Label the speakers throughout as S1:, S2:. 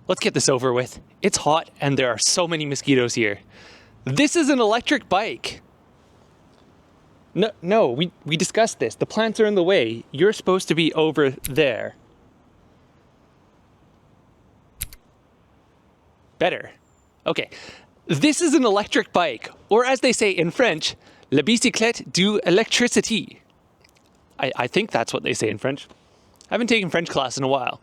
S1: Let's get this over with. It's hot and there are so many mosquitoes here. This is an electric bike. No, we discussed this. The plants are in the way. You're supposed to be over there. Better. Okay. This is an electric bike, or as they say in French, la bicyclette d'électricité. I think that's what they say in French. I haven't taken French class in a while.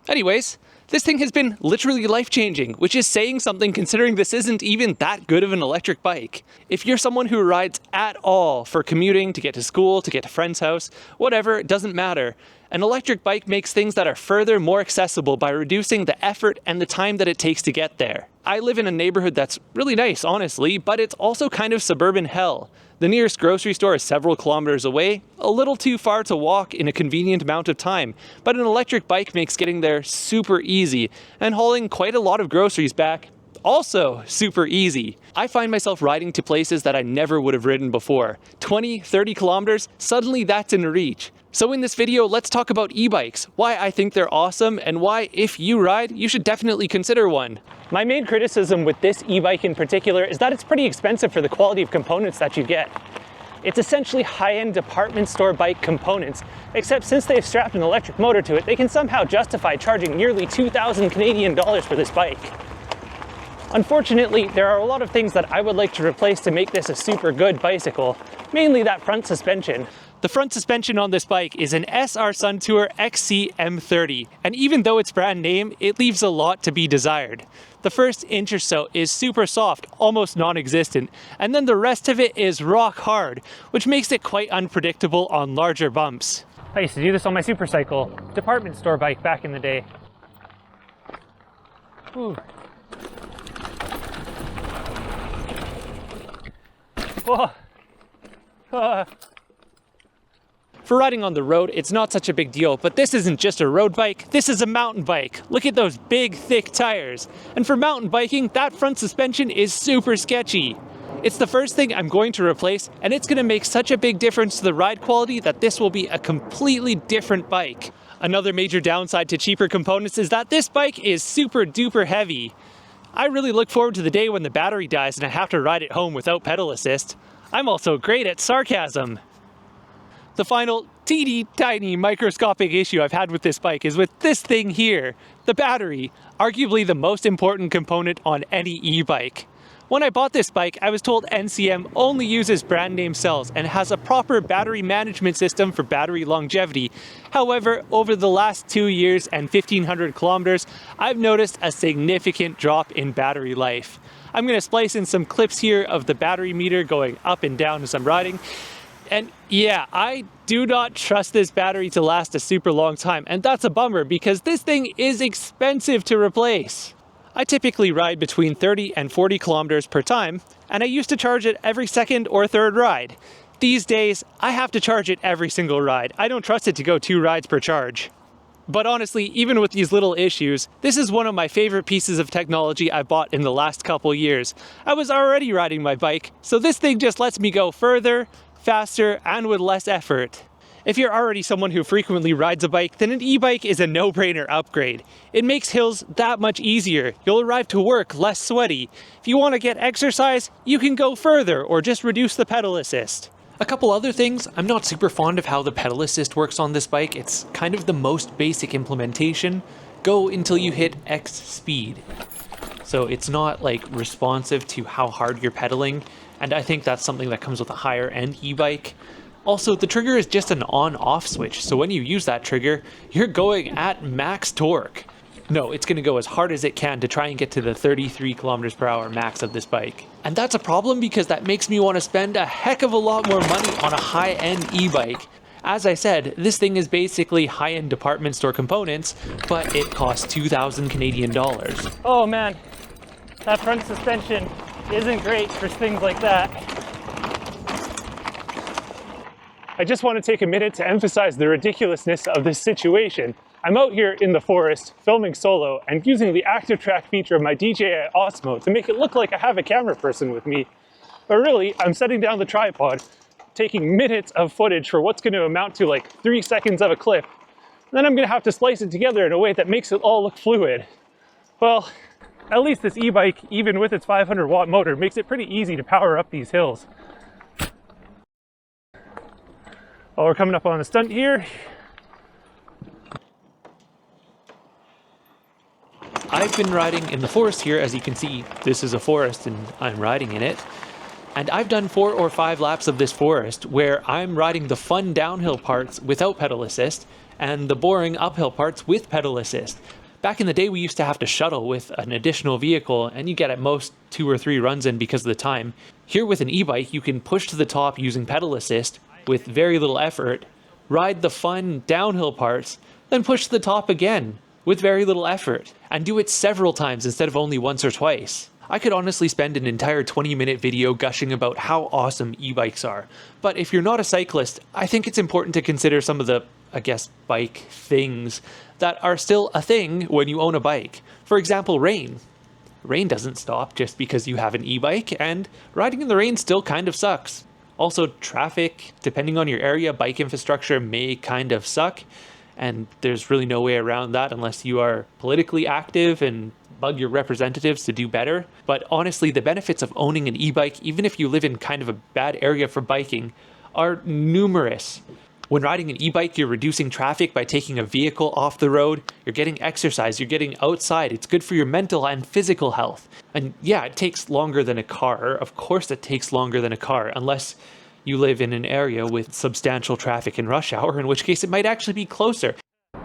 S1: Anyways, this thing has been literally life-changing, which is saying something considering this isn't even that good of an electric bike. If you're someone who rides at all for commuting, to get to school, to get to friend's house, whatever, it doesn't matter. An electric bike makes things that are further more accessible by reducing the effort and the time that it takes to get there. I live in a neighborhood that's really nice, honestly, but it's also kind of suburban hell. The nearest grocery store is several kilometers away, a little too far to walk in a convenient amount of time, but an electric bike makes getting there super easy, and hauling quite a lot of groceries back also super easy. I find myself riding to places that I never would have ridden before. 20, 30 kilometers, suddenly that's in reach. So in this video, let's talk about e-bikes, why I think they're awesome, and why, if you ride, you should definitely consider one. My main criticism with this e-bike in particular is that it's pretty expensive for the quality of components that you get. It's essentially high-end department store bike components, except since they've strapped an electric motor to it, they can somehow justify charging nearly 2,000 Canadian dollars for this bike. Unfortunately, there are a lot of things that I would like to replace to make this a super good bicycle, mainly that front suspension. The front suspension on this bike is an SR Suntour XC-M30, and even though it's brand name, it leaves a lot to be desired. The first inch or so is super soft, almost non-existent, and then the rest of it is rock hard, which makes it quite unpredictable on larger bumps. I used to do this on my supercycle, department store bike back in the day. Ooh. Whoa. For riding on the road, it's not such a big deal, but this isn't just a road bike, this is a mountain bike. Look at those big, thick tires. And for mountain biking, that front suspension is super sketchy. It's the first thing I'm going to replace, and it's going to make such a big difference to the ride quality that this will be a completely different bike. Another major downside to cheaper components is that this bike is super duper heavy. I really look forward to the day when the battery dies and I have to ride it home without pedal assist. I'm also great at sarcasm. The final teeny tiny microscopic issue I've had with this bike is with this thing here, the battery, arguably the most important component on any e-bike. When I bought this bike, I was told NCM only uses brand name cells and has a proper battery management system for battery longevity. However, over the last 2 years and 1,500 kilometers, I've noticed a significant drop in battery life. I'm going to splice in some clips here of the battery meter going up and down as I'm riding. And yeah, I do not trust this battery to last a super long time, and that's a bummer because this thing is expensive to replace. I typically ride between 30 and 40 kilometers per time, and I used to charge it every second or third ride. These days, I have to charge it every single ride. I don't trust it to go 2 rides per charge. But honestly, even with these little issues, this is one of my favorite pieces of technology I bought in the last couple years. I was already riding my bike, so this thing just lets me go further, faster, and with less effort. If you're already someone who frequently rides a bike, then an e-bike is a no-brainer upgrade. It makes hills that much easier. You'll arrive to work less sweaty. If you want to get exercise, you can go further or just reduce the pedal assist. A couple other things, I'm not super fond of how the pedal assist works on this bike. It's kind of the most basic implementation. Go until you hit X speed. So it's not like responsive to how hard you're pedaling, and I think that's something that comes with a higher end e-bike. Also, the trigger is just an on-off switch, so when you use that trigger, you're going at max torque. No, it's going to go as hard as it can to try and get to the 33 kilometers per hour max of this bike. And that's a problem because that makes me want to spend a heck of a lot more money on a high-end e-bike. As I said, this thing is basically high-end department store components, but it costs 2,000 Canadian dollars. Oh man, that front suspension isn't great for things like that. I just want to take a minute to emphasize the ridiculousness of this situation. I'm out here in the forest filming solo and using the active track feature of my DJI Osmo to make it look like I have a camera person with me. But really, I'm setting down the tripod, taking minutes of footage for what's going to amount to like 3 seconds of a clip. And then I'm going to have to splice it together in a way that makes it all look fluid. Well, at least this e-bike, even with its 500 watt motor, makes it pretty easy to power up these hills. Well, we're coming up on a stunt here. I've been riding in the forest here. As you can see, this is a forest and I'm riding in it. And I've done 4 or 5 laps of this forest where I'm riding the fun downhill parts without pedal assist and the boring uphill parts with pedal assist. Back in the day, we used to have to shuttle with an additional vehicle, and you get at most 2 or 3 runs in because of the time. Here with an e-bike, you can push to the top using pedal assist with very little effort, ride the fun downhill parts, then push to the top again with very little effort, and do it several times instead of only once or twice. I could honestly spend an entire 20-minute video gushing about how awesome e-bikes are, but if you're not a cyclist, I think it's important to consider some of the, I guess, bike things that are still a thing when you own a bike. For example, rain. Rain doesn't stop just because you have an e-bike, and riding in the rain still kind of sucks. Also, traffic, depending on your area, bike infrastructure may kind of suck, and there's really no way around that unless you are politically active and bug your representatives to do better. But honestly, the benefits of owning an e-bike, even if you live in kind of a bad area for biking, are numerous. When riding an e-bike, you're reducing traffic by taking a vehicle off the road, you're getting exercise, you're getting outside, it's good for your mental and physical health. And yeah, it takes longer than a car. Of course it takes longer than a car, unless you live in an area with substantial traffic in rush hour, in which case it might actually be closer.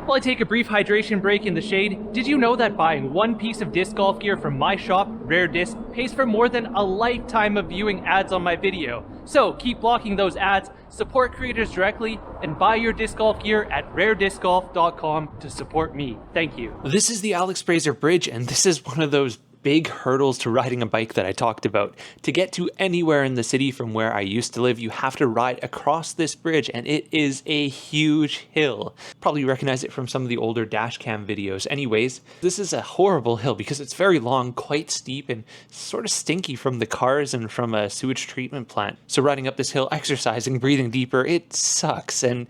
S1: While I take a brief hydration break in the shade, did you know that buying one piece of disc golf gear from my shop, Rare Disc, pays for more than a lifetime of viewing ads on my video? So keep blocking those ads, support creators directly, and buy your disc golf gear at rarediscgolf.com to support me. Thank you. This is the Alex Brazier Bridge, and this is one of those big hurdles to riding a bike that I talked about. To get to anywhere in the city from where I used to live, you have to ride across this bridge, and it is a huge hill. Probably recognize it from some of the older dash cam videos. Anyways, this is a horrible hill because it's very long, quite steep, and sort of stinky from the cars and from a sewage treatment plant. So riding up this hill, exercising, breathing deeper, it sucks. And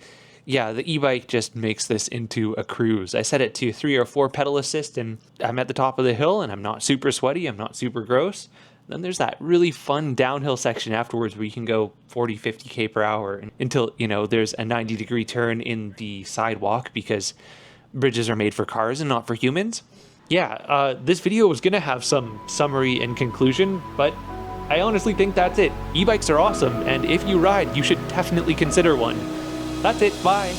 S1: yeah, the e-bike just makes this into a cruise. I set it to 3 or 4 pedal assist and I'm at the top of the hill and I'm not super sweaty, I'm not super gross. Then there's that really fun downhill section afterwards where you can go 40, 50k per hour until, you know, there's a 90-degree turn in the sidewalk because bridges are made for cars and not for humans. Yeah, this video was gonna have some summary and conclusion, but I honestly think that's it. E-bikes are awesome, and if you ride, you should definitely consider one. That's it, bye!